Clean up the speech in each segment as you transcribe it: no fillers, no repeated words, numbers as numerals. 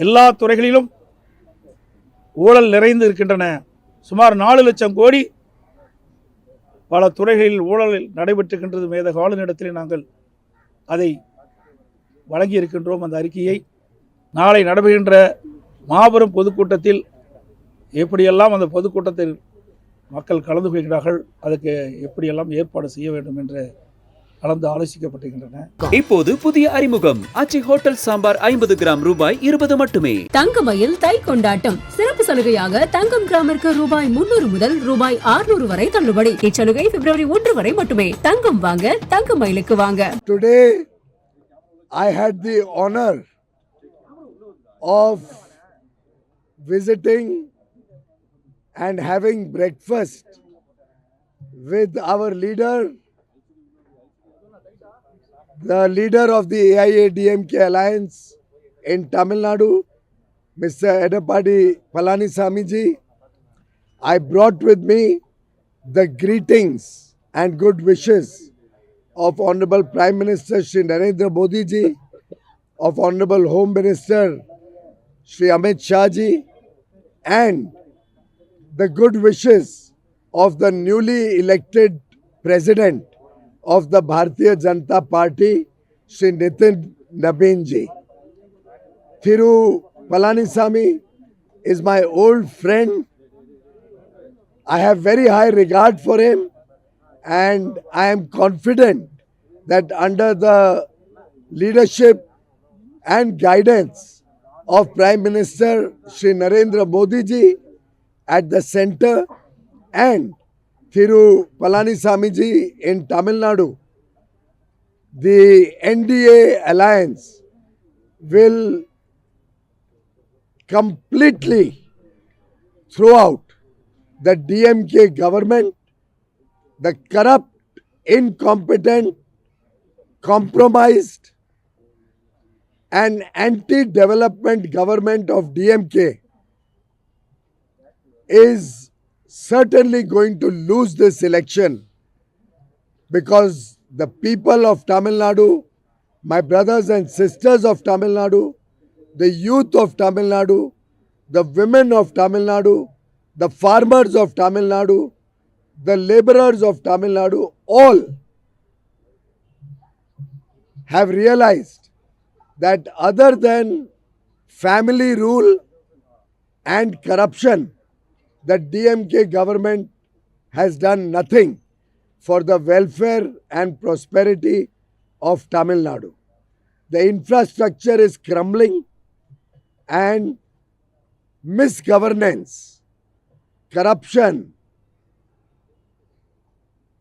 எல்லா துறைகளிலும் ஊழல் நிறைந்து இருக்கின்றன. சுமார் 4 லட்சம் கோடி பல துறைகளில் ஊழல் நடைபெற்றிருக்கின்றது. மேதக ஆளுநரிடத்தில் நாங்கள் அதை வழங்கி இருக்கின்றோம். அந்த அறிக்கையை நாளை நடைபெறுகின்ற மாபெரும் பொதுக்கூட்டத்தில் எப்படியெல்லாம் அந்த பொதுக்கூட்டத்தில் மக்கள் கலந்து கொள்கிறார்கள், அதுக்கு எப்படியெல்லாம் ஏற்பாடு செய்ய வேண்டும் என்று கலந்து ஆலோசிக்கப்பட்டிருக்கின்றன. இப்போது புதிய அறிமுகம் ஆச்சி ஹோட்டல் சாம்பார் 50 கிராம் ரூபாய் 20 மட்டுமே. தங்கமயில் தை கொண்டாட்டம் சிறப்பு சலுகையாக தங்கம் கிராமிற்கு ரூபாய் 300 முதல் ரூபாய் 600 வரை தள்ளுபடி. இச்சலுகை பிப்ரவரி 1 வரை மட்டுமே. தங்கம் வாங்க தங்கமயிலுக்கு வாங்க. Today I had the honor of visiting and having breakfast with our leader, the leader of the AIADMK alliance in Tamil Nadu, Mr. Edappadi Palanisamy ji. I brought with me the greetings and good wishes of Honorable Prime Minister Shri Narendra Modi ji, of Honorable Home Minister Shri Amit Shah ji, and the good wishes of the newly elected President of the Bharatiya Janata Party, Shri Nitin Nabin ji. Thiru Palanisamy is my old friend. I have very high regard for him, and I am confident that under the leadership and guidance of Prime Minister Shri Narendra Modi ji at the center and Thiru Palanisamy ji in Tamil Nadu, the NDA alliance will completely throw out the DMK government, the corrupt, incompetent, compromised and anti-development government of DMK is certainly going to lose this election, because the people of Tamil Nadu, my brothers and sisters of Tamil Nadu, the youth of Tamil Nadu, the women of Tamil Nadu, the farmers of Tamil Nadu, the laborers of Tamil Nadu, all have realized that other than family rule and corruption, the DMK government has done nothing for the welfare and prosperity of Tamil Nadu. The infrastructure is crumbling, and misgovernance, corruption,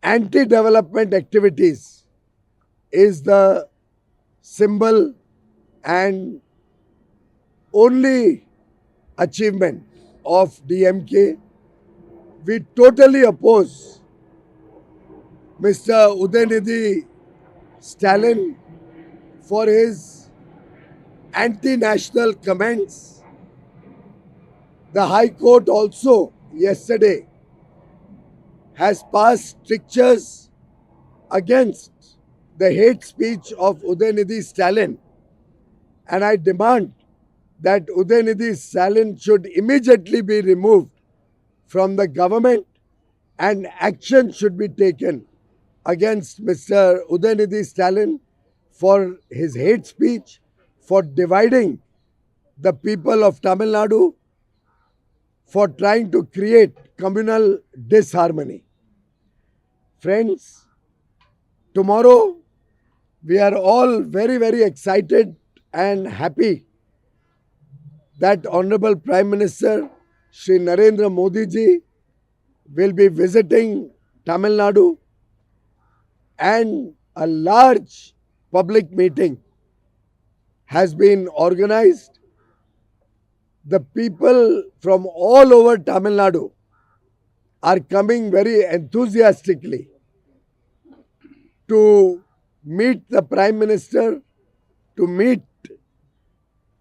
anti-development activities is the symbol and only achievement of DMK. We totally oppose Mr. Udayanidhi Stalin for his anti-national comments. The High Court also yesterday has passed strictures against the hate speech of Udayanidhi Stalin, and I demand that Udayanidhi Stalin should immediately be removed from the government and action should be taken against Mr. Udayanidhi Stalin for his hate speech, for dividing the people of Tamil Nadu, for trying to create communal disharmony. Friends, tomorrow we are all very, very excited and happy that Honorable Prime Minister Shri Narendra Modi ji will be visiting Tamil Nadu, and a large public meeting has been organized. The people from all over Tamil Nadu are coming very enthusiastically to meet the Prime Minister, to meet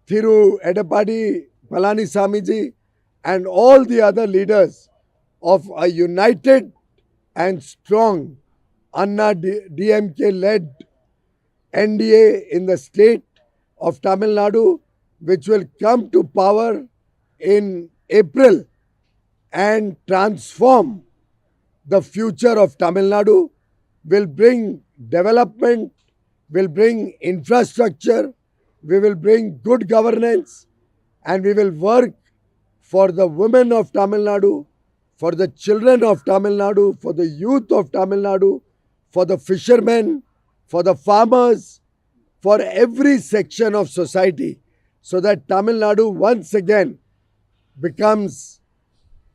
Thiru Edappadi Palanisamy ji and all the other leaders of a united and strong Anna DMK-led NDA in the state of Tamil Nadu which will come to power in April and transform the future of Tamil Nadu, will bring development, will bring infrastructure, we will bring good governance, and we will work for the women of Tamil Nadu, for the children of Tamil Nadu, for the youth of Tamil Nadu, for the fishermen, for the farmers, for every section of society, so that Tamil Nadu once again becomes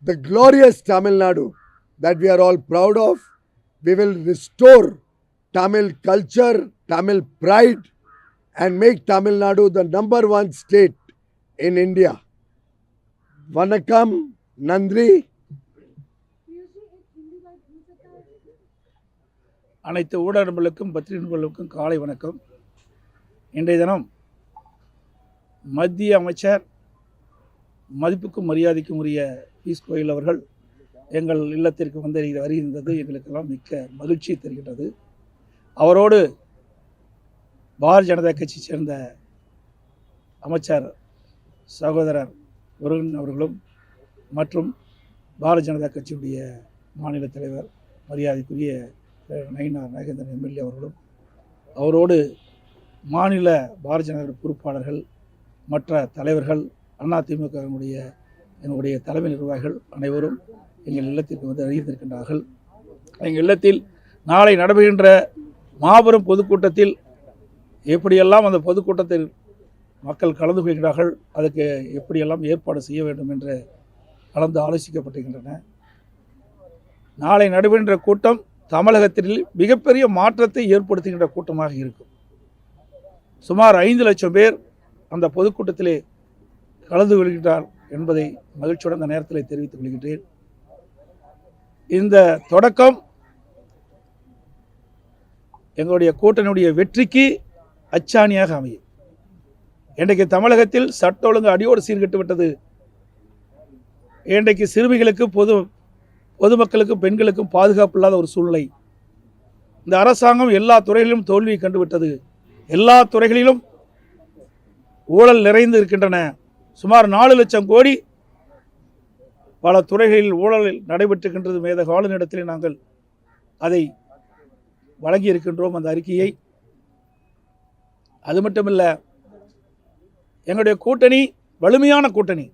the glorious Tamil Nadu that we are all proud of. We will restore Tamil culture, Tamil pride, and make Tamil Nadu the #1 state in India. Vanakkam, Nandri. அனைத்து ஊடகங்களுக்கும் பத்திரிகைகளுக்கும் காலை வணக்கம். இன்றைய தினம் மத்திய அமைச்சர் மதிப்புக்கும் மரியாதைக்கும் உரிய பீஸ் கோயல் அவர்கள் எங்கள் இல்லத்திற்கு வருகின்றது எங்களுக்கெல்லாம் மிக்க மகிழ்ச்சி தருகின்றது. அவரோடு பாரதிய ஜனதா கட்சி சேர்ந்த அமைச்சர் சகோதரர் முருகன் அவர்களும் மற்றும் பாரதிய ஜனதா கட்சியுடைய மாநில தலைவர் மரியாதைக்குரிய நயினார் நாகேந்திரன் எம்எல்ஏ அவர்களும் அவரோடு மாநில பாரதிய ஜனதா பொறுப்பாளர்கள் மற்ற தலைவர்கள் அதிமுகவினுடைய என்னுடைய தலைமை நிர்வாகிகள் அனைவரும் எங்கள் இல்லத்திற்கு அறிந்திருக்கின்றார்கள். எங்கள் இல்லத்தில் நாளை நடைபெறுகின்ற மாபெரும் பொதுக்கூட்டத்தில் எப்படியெல்லாம் அந்த பொதுக்கூட்டத்தில் மக்கள் கலந்து கொள்கிறார்கள், அதுக்கு எப்படியெல்லாம் ஏற்பாடு செய்ய வேண்டும் என்று கலந்து ஆலோசிக்கப்பட்டிருக்கின்றன. நாளை நடைபெறுகின்ற கூட்டம் தமிழகத்தில் மிகப்பெரிய மாற்றத்தை ஏற்படுத்துகின்ற கூட்டமாக இருக்கும். சுமார் 5 லட்சம் பேர் அந்த பொதுக்கூட்டத்திலே கலந்து கொள்கின்றார் என்பதை மகிழ்ச்சியுடன் இந்த நேரத்தில் தெரிவித்துக் கொள்கின்றேன். இந்த தொடக்கம் எங்களுடைய கூட்டணியுடைய வெற்றிக்கு அச்சாணியாக அமையும். இன்றைக்கு தமிழகத்தில் சட்ட ஒழுங்கு அடியோடு சீர்கெட்டு விட்டது. இன்றைக்கு சிறுமிகளுக்கு பொதுமக்களுக்கும் பெண்களுக்கும் பாதுகாப்பு இல்லாத ஒரு சூழ்நிலை. இந்த அரசாங்கம் எல்லா துறைகளிலும் தோல்வியை கண்டுவிட்டது. எல்லா துறைகளிலும் ஊழல் நிறைந்து இருக்கின்றன. சுமார் 4 லட்சம் கோடி பல துறைகளில் ஊழல் நடைபெற்றிருக்கின்றது. மேதக ஆளுநரிடத்திலே நாங்கள் அதை வழங்கி இருக்கின்றோம் அந்த அறிக்கையை. அது மட்டுமல்ல, எங்களுடைய கூட்டணி வலிமையான கூட்டணி.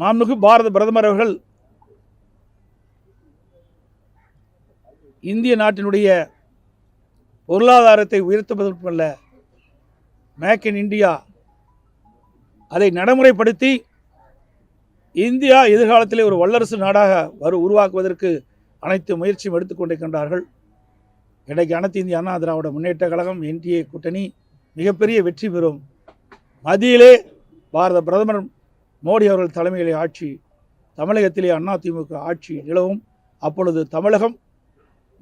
மாண்புமிகு பாரத பிரதமர் அவர்கள் இந்திய நாட்டினுடைய பொருளாதாரத்தை உயர்த்துவதற்கல்ல, மேக் இன் இந்தியா அதை நடைமுறைப்படுத்தி இந்தியா எதிர்காலத்திலே ஒரு வல்லரசு நாடாக உருவாக்குவதற்கு அனைத்து முயற்சியும் எடுத்துக்கொண்டிருக்கின்றார்கள். இன்றைக்கு அனைத்து இந்திய அண்ணா திராவிட முன்னேற்ற கழகம் என்டிஏ கூட்டணி மிகப்பெரிய வெற்றி பெறும். மத்தியிலே பாரத பிரதமர் மோடி அவர்கள் தலைமையிலே ஆட்சி, தமிழகத்திலே அதிமுக ஆட்சி நிலவும். அப்பொழுது தமிழகம்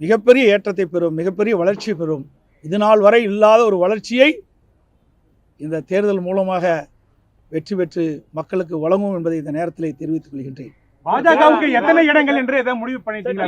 மிகப்பெரிய ஏற்றத்தை பெறும், மிகப்பெரிய வளர்ச்சி பெறும். இதுநாள் வரை இல்லாத ஒரு வளர்ச்சியை இந்த தேர்தல் மூலமாக வெற்றி பெற்று மக்களுக்கு வழங்கும் என்பதை இந்த நேரத்திலே தெரிவித்துக் கொள்கின்றேன். பாஜகவுக்கு எத்தனை இடங்கள் என்று முடிவு பண்ணிட்டீங்க?